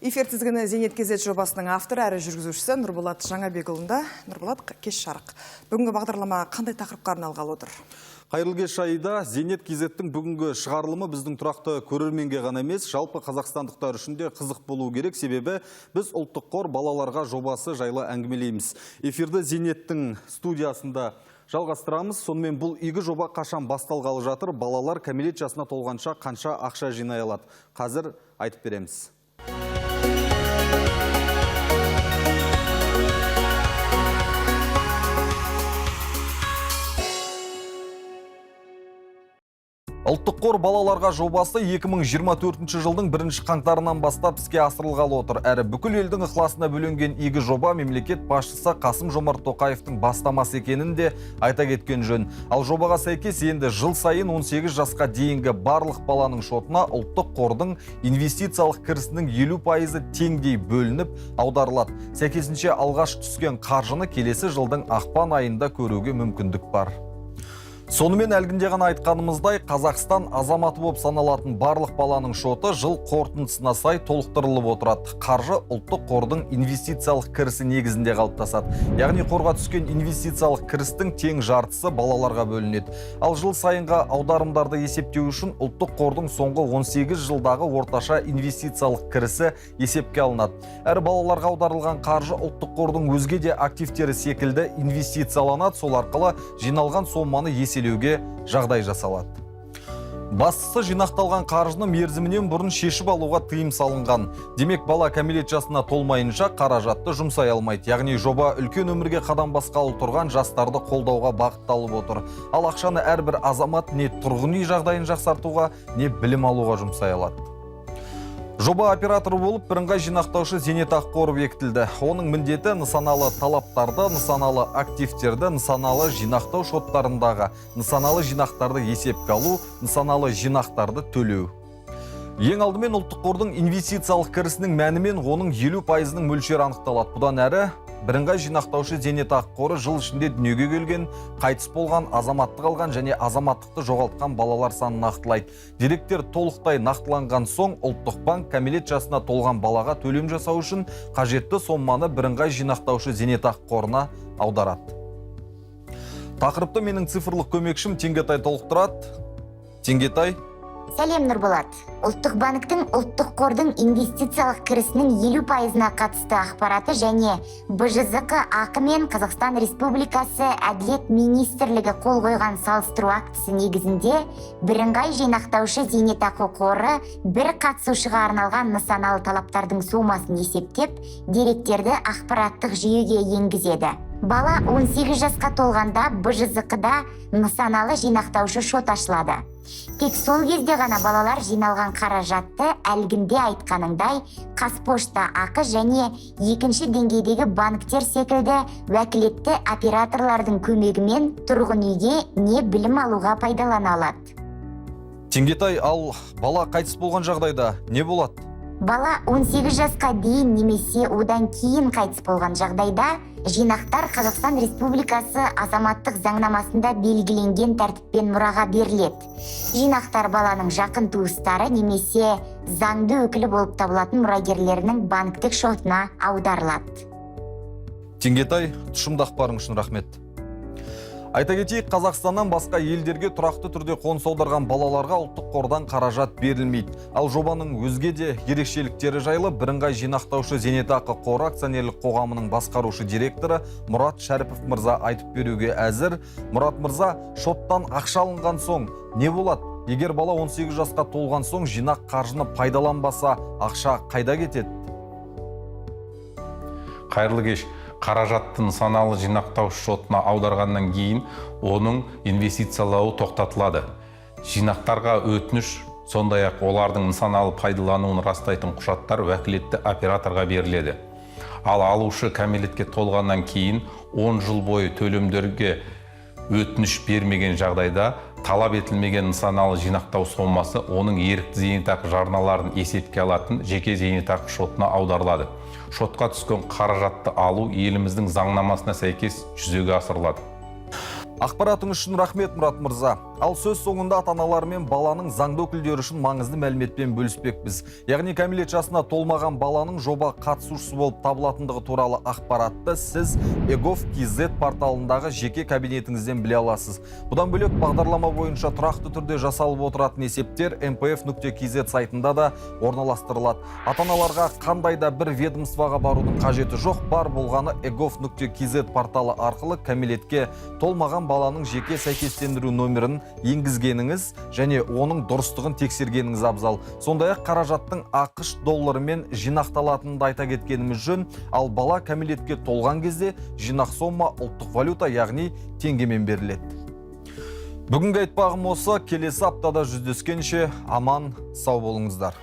Эфир тізгіні Зейнет КЗ жобасының авторы әрі жүргізушісі Нұрболат Жаңабекұлында. Нұрболат, кеш жарық. Бүгінгі бағдарлама қандай тақырыпқа арналғалы отыр? Қайырлы кеш айда Зейнет КЗ-тің бүгінгі шығарылымы біздің тұрақты көрерменге ғана емес, жалпы қазақстандықтар үшін де қызық болуы керек, себебі біз ұлттық қор балаларға жобасы жайлы әңгімелейміз. Эфирді Зейнеттің студиясында жалғастырамыз. Сонымен бұл игі жоба қашан басталғалы жатыр, балалар кәмелет жасына толғанша қанша ақша жинай алады? Қазір айтып береміз. Ұлттық қор балаларға жобасы 2024 жылдың 1 қаңтарынан бастап іске асырылғалы отыр. Әрі бүкіл елдің ықыласына бөленген игі жоба мемлекет басшысы Қасым-Жомарт Тоқаевтың бастамасы екенін де айта кеткен жөн. Ал жобаға сәйкес енді жыл сайын 18 жасқа дейінгі барлық баланың шотына ұлттық қордың инвестициялық кірісінің 50% теңдей бөлініп аударылады. Сәйкесінше алғаш түскен қаржыны келесі жылдың ақпан айында көруге мүмкіндік бар. Сонымен әлгінде ғана айтқанымыздай, Қазақстан азаматы болып саналатын барлық баланың шоты жыл қорытындысына сай толықтырылып отырады. Қаржы ұлттық қордың инвестициялық кірісі негізінде қалыптасады. Яғни қорға түскен инвестициялық кірістің тең жартысы балаларға бөлінеді. Ал жыл сайынғы аударымдарды есептеу үшін ұлттық қордың соңғы 18 жылдағы орташа инвестициялық кірісі есепке алынады. Әрі балаларға аударылған қаржы ұлттық қордың өзге де активтері секілді инвестицияланады, сол арқылы жиналған соманы еселеуге жағдай жасалады. Бастысы жинақталған қаржыны мерзімінен бұрын шешіп алуға тыйым салынған. Демек, бала кәмелет жасына толмайынша қаражатты жұмсай алмайды. Яғни жоба үлкен өмірге қадам басқалы тұрған жастарды қолдауға бағытталып отыр. Ал ақшаны әрбір азамат не тұрғын үй жағдайын жақсартуға, не білім алуға жұмсай алады. Жоба операторы болып бірыңғай жинақтаушы зейнетақы қоры бекітілді. Оның міндеті нысаналы талаптарды, нысаналы активтерді, нысаналы жинақтау шоттарындағы нысаналы жинақтарды есепке алу, нысаналы жинақтарды төлеу. Ең алдымен ұлттық қордың инвестициялық кірісінің мәні мен оның 50%-ның мөлшері анықталады. Бұдан әрі бірыңғай жинақтаушы зейнетақы қоры жыл ішінде дүниеге келген, қайтыс болған, азаматтық алған және азаматтықты жоғалтқан балалар санын нақтылайды. Деректер толықтай нақтыланған соң, ұлттық банк кәмелет жасына толған балаға төлем жасау үшін қажетті соманы бірыңғай жинақтаушы зейнетақы қорына аударады. Тақырыпты менің цифрлық көмекшім Теңгетай толықтырады. Теңгетай. Сәлем, Нұрболат. Ұлттық банктің ұлттық қордың инвестициялық кірісінің 50%-на қатысты ақпараты және БЖЗК ақы мен Қазақстан Республикасы Әділет Министрлігі қол қойған салыстыру актісі негізінде бірыңғай жинақтаушы зейнетақы қоры бір қатысушыға арналған нысаналы талаптардың сомасын есептеп, деректерді ақпараттық жүйеге енгізеді. Бала 18 жасқа толғанда БЖЗК-да нысаналы жинақтаушы шот ашылады. Тек сол кезде ғана балалар жиналған қаражатты әлгінде айтқаныңдай Қазпошта ақы және екінші деңгейдегі банктер секілді уәкілетті операторлардың көмегімен тұрғын үйге не білім алуға пайдалана алады. Теңгетай, ал бала қайтыс болған жағдайда не болады? Бала 18 жасқа дейін немесе одан кейін қайтыс болған жағдайда жинақтар Қазақстан Республикасы азаматтық заңнамасында белгіленген тәртіппен мұраға беріледі. Жинақтар баланың жақын туыстары немесе заңды өкілі болып табылатын мұрагерлерінің банктік шотына аударылады. Теңгетай, тұшымды ақпарың үшін рахмет. Айта кетейік, Қазақстаннан басқа елдерге тұрақты түрде қоныс аударған балаларға ұлттық қордан қаражат берілмейді. Ал жобаның өзге де ерекшеліктері жайлы бірыңғай жинақтаушы зейнетақы қоры акционерлік қоғамының басқарушы директоры Мұрат Шәріпов мырза айтып беруге әзір. Мұрат мырза, шоттан ақша алынған соң не болады? Егер бала 18 жасқа толған соң жинақ қаржыны пайдаланбаса, ақша қайда кетеді? Қайырлы кеш. Қаражатты нысаналы жинақтаушы шотына аударғаннан кейін оның инвестициялауы тоқтатылады. Жинақтарға өтініш, сондай-ақ олардың нысаналы пайдалануын растайтын құжаттар уәкілетті операторға беріледі. Ал алушы кәмелетке толғаннан кейін 10 жыл бойы төлемдерге өтініш бермеген жағдайда талап етілмеген нысаналы жинақтау сомасы оның ерікті зейнетақы жарналарын есепке алатын жеке зейнетақы шотына аударылады. Шотқа түскен қаражатты алу еліміздің заңнамасына сәйкес жүзеге асырылады. Ақпаратың үшін рахмет, Мұрат мырза. Ал сөз соңында ата-аналар мен баланың заңды өкілдері үшін маңызды мәліметпен бөліспекпіз. Яғни кәмелет жасына толмаған баланың жоба қатысушысы болып табылатындығы туралы ақпаратты сіз egov.kz порталындағы жеке кабинетіңізден біле аласыз. Бұдан бөлек бағдарлама бойынша тұрақты түрде жасалып отыратын есептер mpf.kz сайтында да орналастырылады. Ата-аналарға қандай да бір ведомствоға барудың қажеті жоқ, бар болғаны egov.kz порталы арқылы кәмелетке толмаған баланың жеке сәйкестендіру нөмірін енгізгеніңіз және оның дұрыстығын тексергеніңіз абзал. Сондай-ақ қаражаттың ақш долларымен жинақталатынын айта кеткеніміз жөн, ал бала кәмелетке толған кезде жинақ сома ұлттық валюта, яғни теңгемен беріледі. Бүгінгі айтпағым осы, келесі аптада жүздескенше аман сау болыңыздар.